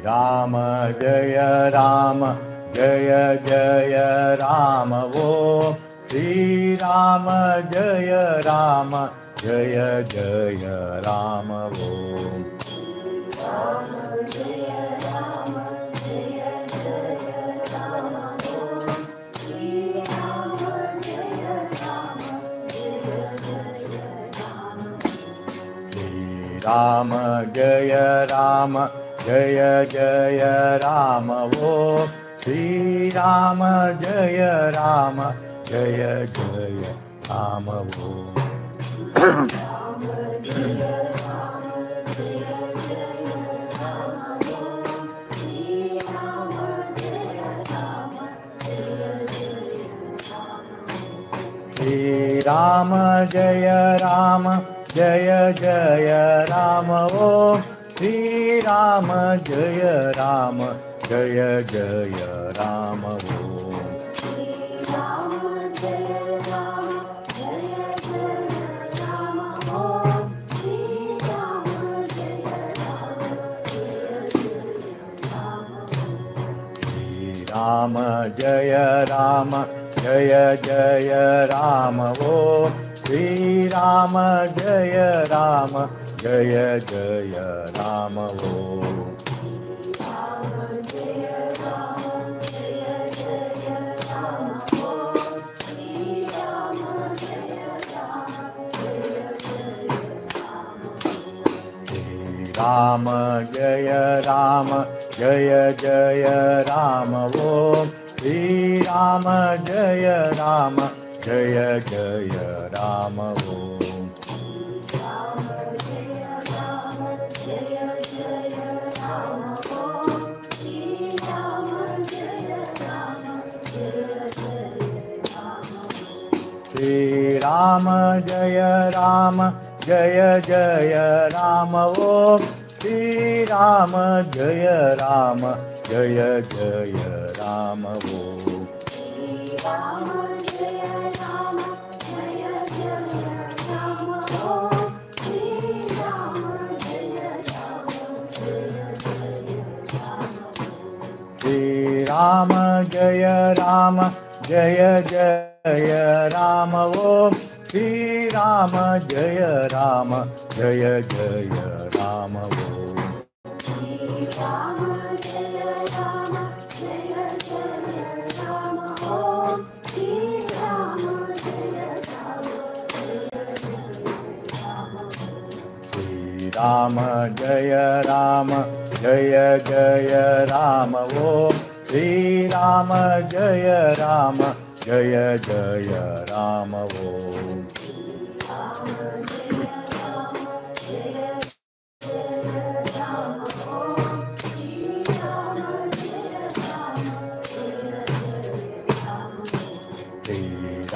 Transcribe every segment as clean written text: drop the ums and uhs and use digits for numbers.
राम जय जय राम वो श्री राम जय जय राम वो राम जय जय राम वो श्री राम जय जय राम वो श्री राम जय जय राम वो श्री राम जय जय राम वो राम जय जय राम वो श्री राम जय जय राम वो राम जय जय राम वो श्री राम जय जय राम वो श्री राम जय जय राम वो श्री राम जय जय राम वो श्री राम जय जय राम वो श्री राम जय जय राम वो राम जय जय राम वो श्री राम जय जय राम वो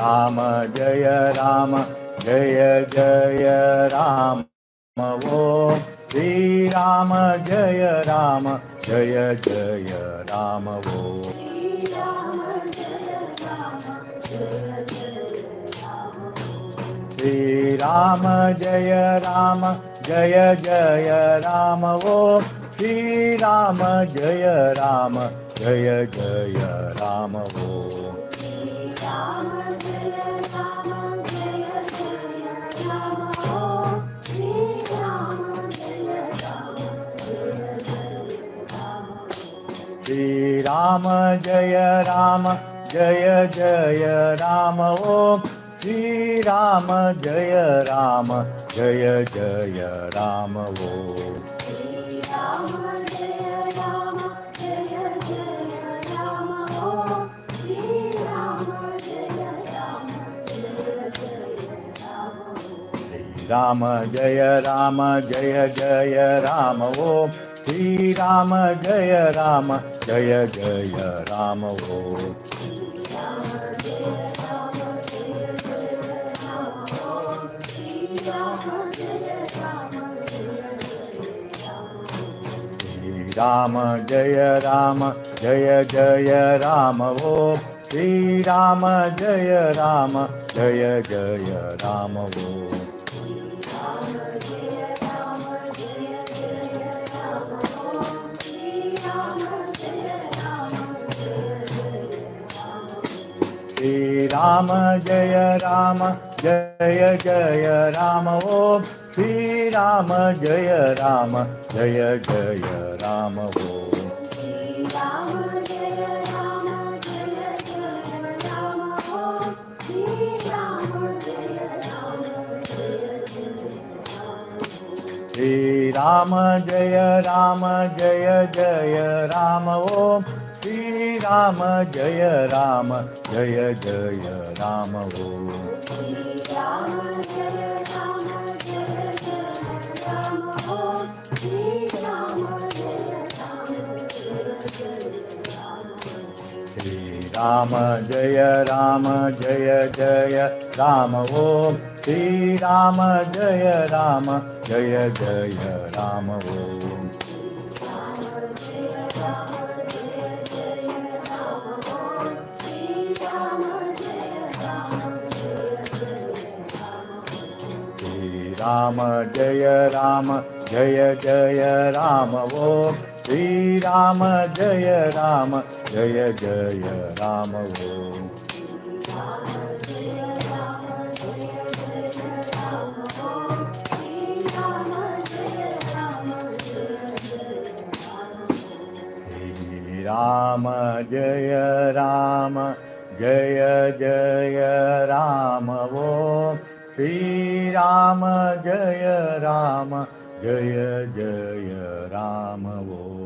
राम जय जय राम वो श्री राम जय जय राम वो श्री राम जय जय राम वो श्री राम जय जय राम वो श्री राम जय जय राम वो श्री राम जय जय राम वो राम जय जय राम वो श्री राम जय जय राम वो राम जय जय राम वो श्री राम जय जय राम वो जय राम जय जय राम ओम श्री राम जय राम जय जय राम ओम श्री राम जय जय राम ओम श्री राम जय जय राम ओम श्री राम जय जय राम ओम श्री राम जय जय राम ओम श्री राम जय जय राम ओम श्री राम जय जय राम ओम राम जय जय राम ओम श्री राम जय जय राम ओम